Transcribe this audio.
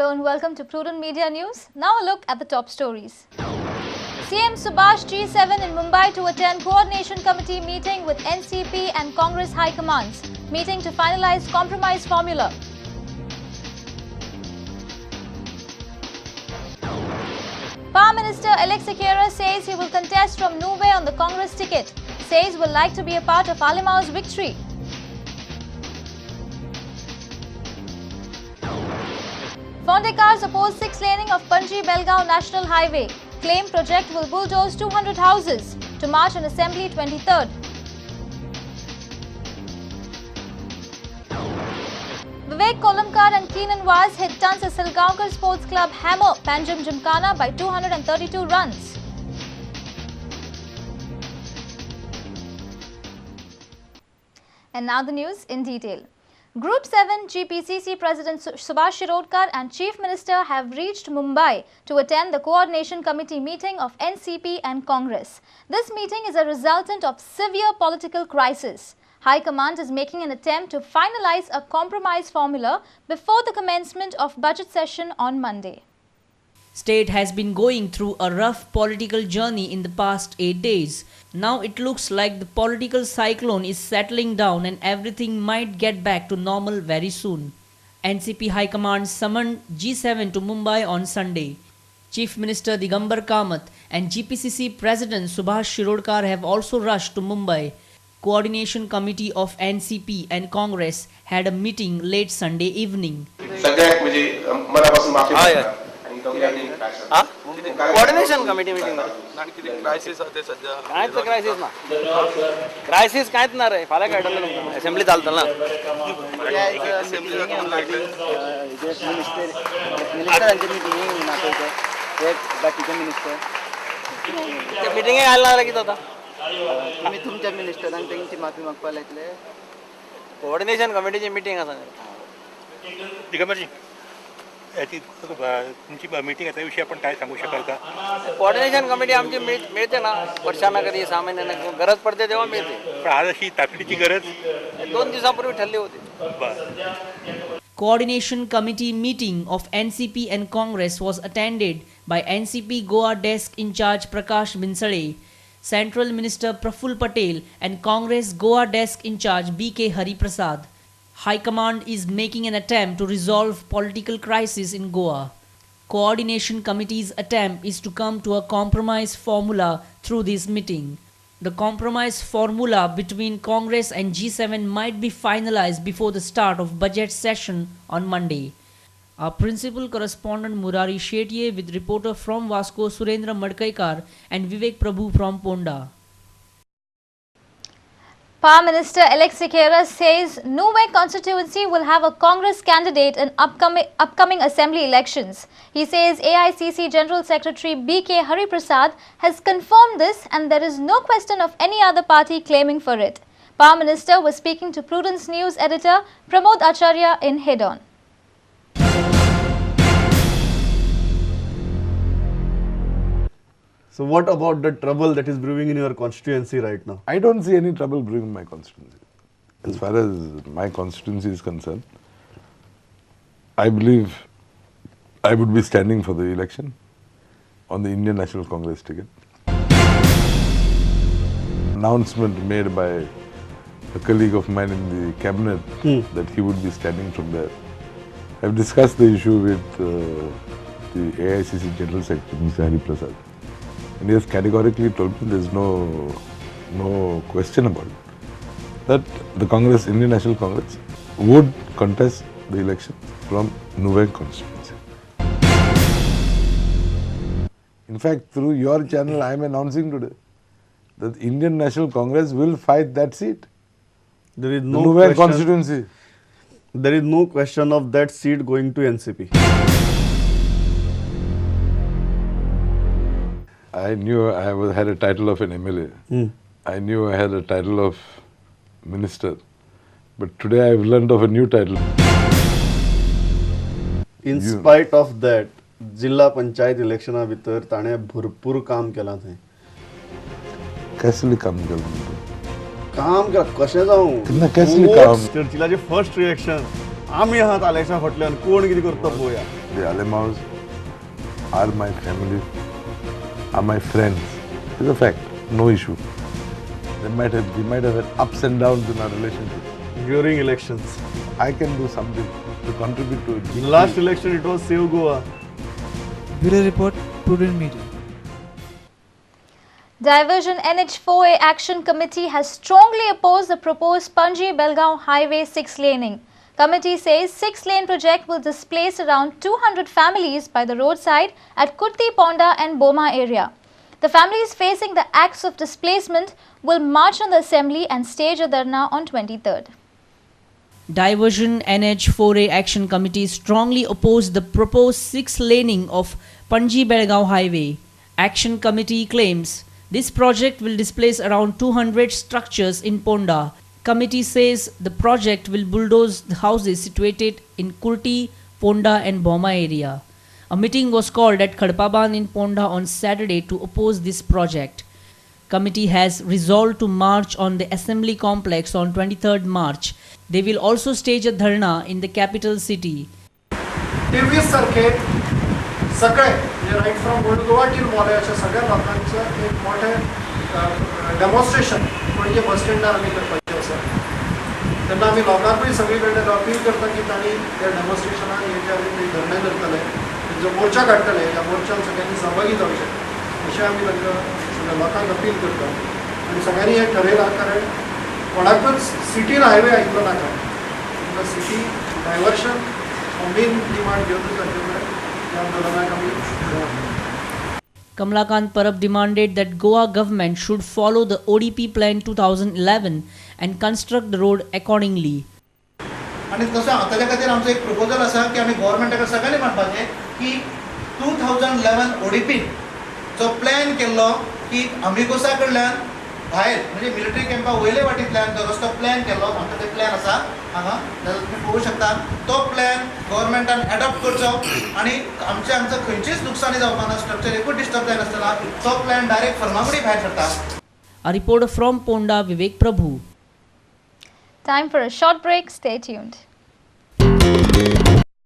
Hello and welcome to Prudent Media News. Now a look at the top stories. CM Subhash G7 in Mumbai to attend Coordination Committee meeting with NCP and Congress High Commands, meeting to finalize compromise formula. Prime Minister Alex Sikera says he will contest from Nuwei on the Congress ticket, says will like to be a part of Alimao's victory. Fondekars oppose 6-laning of Panji-Belgaum National Highway. Claim project will bulldoze 200 houses. To march in Assembly 23rd. Vivek Kolamkar and Keenan Vaz hit Tansa Salgaonkar Sports Club hammer Panjim Gymkhana by 232 runs. And now the news in detail. Group 7 GPCC President Subhash Shirodkar and Chief Minister have reached Mumbai to attend the Coordination Committee meeting of NCP and Congress. This meeting is a resultant of severe political crisis. High Command is making an attempt to finalize a compromise formula before the commencement of budget session on Monday. State has been going through a rough political journey in the past 8 days. Now it looks like the political cyclone is settling down and everything might get back to normal very soon. NCP High Command summoned G7 to Mumbai on Sunday. Chief Minister Digambar Kamath and GPCC President Subhash Shirodkar have also rushed to Mumbai. Coordination Committee of NCP and Congress had a meeting late Sunday evening. Coordination committee meeting crisis होते सध्या काय तर crisis ना crisis कायच ना रे फाल्या काढलं ना असेंब्ली चालतं ना मिनिस्टरांची मीटिंग नाटक एक बाकीचे मिनिस्टर ते मीटिंग घालणार लागीत होता तुम्ही तुमच्या मिनिस्टरांक त्यांची माफी मागपाक लायतले कोऑर्डिनेशन कमिटीची मीटिंग आसा दिगंबरजी तुमची मीटिंग आहे त्याविषयी आपण काय सांगू शकाल का? कोऑर्डिनेशन कमिटी आमची मिळते ना वर्षांना कधी सामान्यांना गरज पडते तेव्हा मिळते पण आज अशी तातडीची गरज 2 दिवसांपूर्वी ठरली होती. Coordination Committee meeting of NCP and Congress was attended by NCP Goa Desk in charge Prakash Binsale, Central Minister Praful Patel and Congress Goa Desk in charge BK Hari Prasad. High Command is making an attempt to resolve political crisis in Goa. Coordination Committee's attempt is to come to a compromise formula through this meeting. The compromise formula between Congress and G7 might be finalized before the start of budget session on Monday. Our principal correspondent Murari Shetye with reporter from Vasco Surendra Madkaikar and Vivek Prabhu from Ponda. Prime Minister Alex Sikera says Nuwei constituency will have a Congress candidate in upcoming assembly elections. He says AICC General Secretary BK Hari Prasad has confirmed this and there is no question of any other party claiming for it. Prime Minister was speaking to Prudence News editor Pramod Acharya in Head-On. So what about the trouble that is brewing in your constituency right now? I don't see any trouble brewing in my constituency. As far as my constituency is concerned, I believe I would be standing for the election on the Indian National Congress ticket. Announcement made by a colleague of mine in the cabinet that he would be standing from there. I've discussed the issue with the AICC General Secretary, Mr. Hari Prasad. And he has categorically told me there is no question about it, that the Congress, Indian National Congress, would contest the election from Nuwei constituency. In fact, through your channel, I am announcing today that Indian National Congress will fight that seat. There is no Nuwei constituency. There is no question of that seat going to NCP. I knew I had a title of an MLA. I knew I had a title of minister. But today I have learned of a new title. In spite of that, जिल्हा पंचायत इलेक्शना भितर ताणे भरपूर काम केलां थंय. कसली काम केलं? काम केलां कशें जावं? कसली काम? चर्चिलाचें फर्स्ट रिएक्शन आमी आहात इलेक्शना फाटल्यान कोण कितें करता पळोवया. the Alemaus are my family, are my friends. It's a fact, no issue. We might have had ups and downs in our relationship. During elections. I can do something to contribute to it. In last election, it was Save Goa. Bureau Report, Prudent Media. Diversion NH4A Action Committee has strongly opposed the proposed Panji-Belgaum Highway 6-laning. Committee says 6-lane project will displace around 200 families by the roadside at Kurti Ponda and Boma area. The families facing the acts of displacement will march on the assembly and stage a dharna on 23rd. Diversion NH4A Action Committee strongly opposed the proposed 6-laning of Panji-Belgaum Highway. Action Committee claims this project will displace around 200 structures in Ponda. Committee says the project will bulldoze the houses situated in Kurti, Ponda and Boma area. A meeting was called at Khadpaban in Ponda on Saturday to oppose this project. Committee has resolved to march on the assembly complex on 23rd March. They will also stage a dharna in the capital city. TVs सारखे सगळे म्हणजे right from old Goa till Mollem अशा सगळ्या लोकांचं एक मोठे demonstration म्हणजे बस स्टँडार आमी करपाचें आसा तेन्ना आमी लोकांकूय सगळी कडेन अपील करता की तांणी त्या डेमॉन्स्ट्रेशनाक हे जे आमी धरणे करतले जो मोर्चा काडटले ह्या मोर्चान सगळ्यांनी सहभागी जावचे अशें आमी तांकां सगळ्या लोकांक अपील करता आनी सगळ्यांनी हे ठरयलां कारण कोणाकूच सिटीन हायवे आयिल्लो नाका सिटी डायवर्शन मेन डिमांड घेवनूच आशिल्लें त्या आंदोलनाक आमी Kamalakant Parab demanded that Goa government should follow the ODP plan 2011 and construct the road accordingly. आणि तसो ताच्या खातीर आमचो एक प्रपोजल आसा की आमी गव्हर्मेंटाक सगळ्यांनी म्हणपाचें की 2011 ओडीपी जो प्लॅन केल्लो की अमिगोसा कडल्यान भायर म्हणजे मिलिटरी कॅम्पा वयले वाटेंतल्यान जो रस्तो प्लॅन केल्लो आमचो ते प्लॅन आसा हांगा जाल्यार तुमी पळोवंक शकता तो प्लॅन गव्हर्मेंटान एडॉप्ट करचो आनी आमचं खंयचीच नुकसानी जावपा ना स्ट्रक्चर एकूच डिस्टर्ब जायनासतना तो प्लॅन डायरेक्ट फर्मागुडी भायर सरता. A reporter from Ponda, Vivek Prabhu. Time for a short break. Stay tuned.